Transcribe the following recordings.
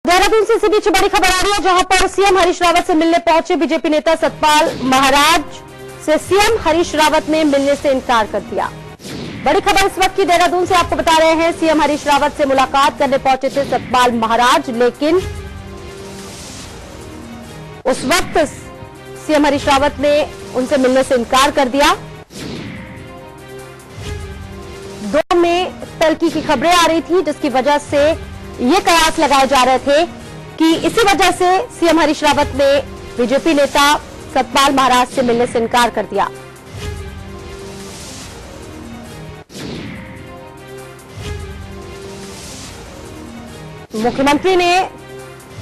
देहरादून से इसी बीच बड़ी खबर आ रही है, जहां पर सीएम हरीश रावत से मिलने पहुंचे बीजेपी नेता सतपाल महाराज से सीएम हरीश रावत ने मिलने से इनकार कर दिया। बड़ी खबर इस वक्त की देहरादून से आपको बता रहे हैं। सीएम हरीश रावत से मुलाकात करने पहुंचे थे सतपाल महाराज, लेकिन उस वक्त सीएम हरीश रावत ने उनसे मिलने से इनकार कर दिया। दो में तल्खी की खबरें आ रही थी, जिसकी वजह से ये कयास लगाए जा रहे थे कि इसी वजह से सीएम हरीश रावत ने बीजेपी नेता सतपाल महाराज से मिलने से इनकार कर दिया। मुख्यमंत्री ने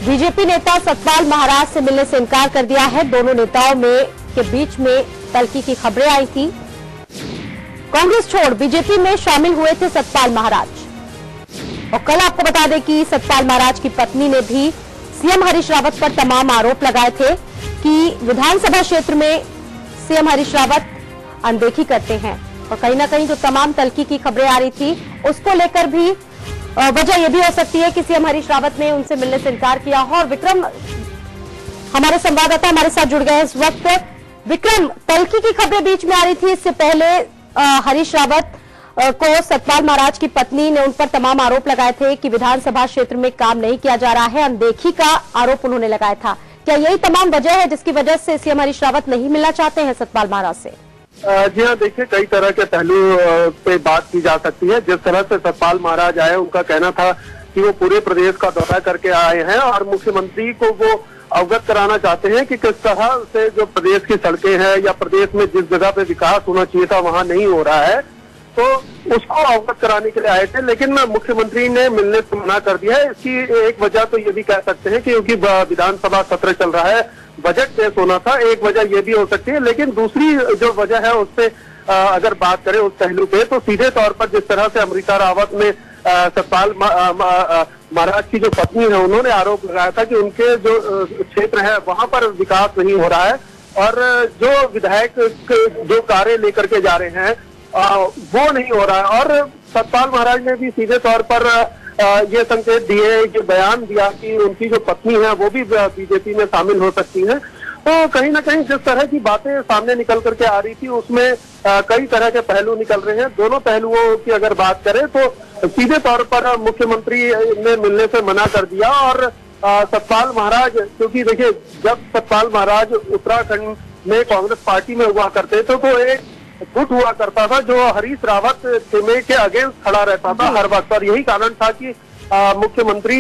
बीजेपी नेता सतपाल महाराज से मिलने से इनकार कर दिया है। दोनों नेताओं में के बीच में तल्खी की खबरें आई थी। कांग्रेस छोड़ बीजेपी में शामिल हुए थे सतपाल महाराज, और कल आपको बता दें कि सतपाल महाराज की पत्नी ने भी सीएम हरीश रावत पर तमाम आरोप लगाए थे कि विधानसभा क्षेत्र में सीएम हरीश रावत अनदेखी करते हैं, और कहीं ना कहीं जो तमाम तल्खी की खबरें आ रही थी उसको लेकर भी वजह यह भी हो सकती है कि सीएम हरीश रावत ने उनसे मिलने से इनकार किया हो। और विक्रम, हमारे संवाददाता हमारे साथ जुड़ गए इस वक्त। विक्रम, तल्खी की खबरें बीच में आ रही थी, इससे पहले हरीश रावत को सतपाल महाराज की पत्नी ने उन पर तमाम आरोप लगाए थे कि विधानसभा क्षेत्र में काम नहीं किया जा रहा है, अनदेखी का आरोप उन्होंने लगाया था। क्या यही तमाम वजह है जिसकी वजह से सीएम हरीश रावत नहीं मिलना चाहते हैं सतपाल महाराज से? जी हाँ, देखिए, कई तरह के पहलू पे बात की जा सकती है। जिस तरह से सतपाल महाराज आए, उनका कहना था कि वो पूरे प्रदेश का दौरा करके आए हैं और मुख्यमंत्री को वो अवगत कराना चाहते हैं कि किस तरह से जो प्रदेश की सड़कें हैं या प्रदेश में जिस जगह पे विकास होना चाहिए था वहां नहीं हो रहा है, तो उसको अवगत कराने के लिए आए थे। लेकिन मुख्यमंत्री ने मिलने से मना कर दिया है। इसकी एक वजह तो ये भी कह सकते हैं कि क्योंकि विधानसभा सत्र चल रहा है, बजट पेश होना था, एक वजह ये भी हो सकती है। लेकिन दूसरी जो वजह है उससे अगर बात करें उस पहलू पे, तो सीधे तौर पर जिस तरह से अमृता रावत ने सतपाल महाराज की जो पत्नी है उन्होंने आरोप लगाया था कि उनके जो क्षेत्र है वहां पर विकास नहीं हो रहा है, और जो विधायक जो कार्य लेकर के जा रहे हैं वो नहीं हो रहा है। और सतपाल महाराज ने भी सीधे तौर पर ये संकेत दिए, जो बयान दिया कि उनकी जो पत्नी है वो भी बीजेपी में शामिल हो सकती है। तो कहीं ना कहीं जिस तरह की बातें सामने निकल करके आ रही थी उसमें कई तरह के पहलू निकल रहे हैं। दोनों पहलुओं की अगर बात करें तो सीधे तौर पर मुख्यमंत्री ने मिलने से मना कर दिया। और सतपाल महाराज, क्योंकि देखिए, जब सतपाल महाराज उत्तराखंड में कांग्रेस पार्टी में हुआ करते थे तो एक गुट हुआ करता था जो हरीश रावत के अगेंस्ट खड़ा रहता था हर वक्त, और यही कारण था कि मुख्यमंत्री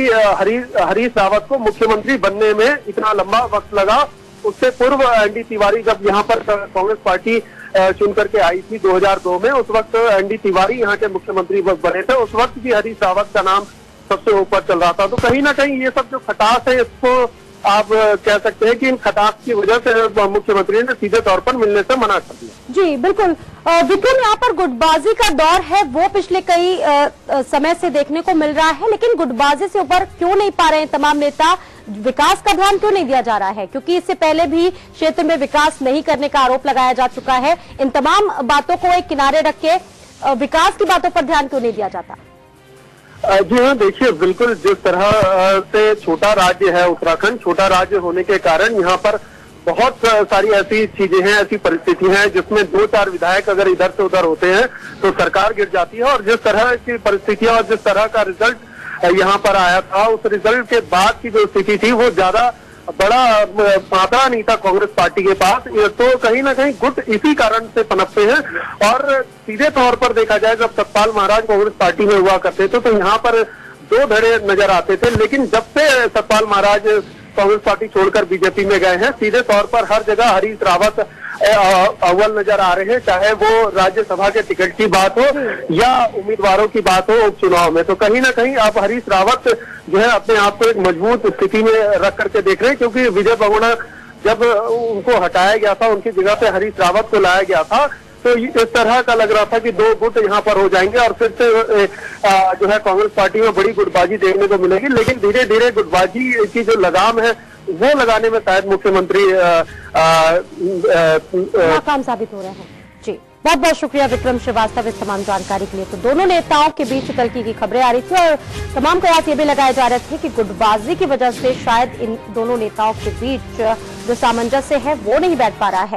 हरीश रावत को मुख्यमंत्री बनने में इतना लंबा वक्त लगा। उससे पूर्व एनडी तिवारी जब यहाँ पर कांग्रेस पार्टी चुन करके आई थी 2002 में, उस वक्त एनडी तिवारी यहाँ के मुख्यमंत्री बने थे। उस वक्त भी हरीश रावत का नाम सबसे ऊपर चल रहा था। तो कहीं ना कहीं ये सब जो खटास है, इसको आप कह सकते हैं कि इन खटास की वजह से मुख्यमंत्री ने सीधे तौर पर मिलने से मना कर दिया। जी बिल्कुल विक्रम, यहाँ पर गुटबाजी का दौर है वो पिछले कई समय से देखने को मिल रहा है, लेकिन गुटबाजी से ऊपर क्यों नहीं पा रहे हैं तमाम नेता? विकास का ध्यान क्यों नहीं दिया जा रहा है? क्योंकि इससे पहले भी क्षेत्र में विकास नहीं करने का आरोप लगाया जा चुका है। इन तमाम बातों को एक किनारे रख के विकास की बातों पर ध्यान क्यों नहीं दिया जाता? जी हाँ, देखिए, बिल्कुल, जिस तरह से छोटा राज्य है उत्तराखंड, छोटा राज्य होने के कारण यहाँ पर बहुत सारी ऐसी चीजें हैं, ऐसी परिस्थिति हैं जिसमें 2-4 विधायक अगर इधर से उधर होते हैं तो सरकार गिर जाती है। और जिस तरह की परिस्थितियां और जिस तरह का रिजल्ट यहाँ पर आया था, उस रिजल्ट के बाद की जो स्थिति थी वो ज्यादा बड़ा आंकड़ा नहीं था कांग्रेस पार्टी के पास। तो कहीं ना कहीं गुट इसी कारण से पनपते हैं। और सीधे तौर पर देखा जाए, जब सतपाल महाराज कांग्रेस पार्टी में हुआ करते थे तो यहाँ पर 2 धड़े नजर आते थे। लेकिन जब से सतपाल महाराज कांग्रेस पार्टी छोड़कर बीजेपी में गए हैं, सीधे तौर पर हर जगह हरीश रावत अव्वल नजर आ रहे हैं, चाहे वो राज्यसभा के टिकट की बात हो या उम्मीदवारों की बात हो उपचुनाव में। तो कहीं ना कहीं आप हरीश रावत जो है अपने आप को एक मजबूत स्थिति में रख करके देख रहे हैं, क्योंकि विजय बहुगुणा जब उनको हटाया गया था, उनकी जगह पे हरीश रावत को लाया गया था, तो इस तरह का लग रहा था कि 2 गुट यहाँ पर हो जाएंगे और फिर से जो है कांग्रेस पार्टी में बड़ी गुटबाजी देखने को मिलेगी। लेकिन धीरे धीरे गुटबाजी की जो लगाम है वो लगाने में शायद मुख्यमंत्री नाकाम साबित हो रहे हैं। जी। बहुत बहुत शुक्रिया विक्रम श्रीवास्तव इस तमाम जानकारी के लिए। तो दोनों नेताओं के बीच तल्खी की खबरें आ रही थी और तमाम कयास ये भी लगाए जा रहे थे कि गुटबाजी की वजह से शायद इन दोनों नेताओं के बीच जो सामंजस्य है वो नहीं बैठ पा रहा है।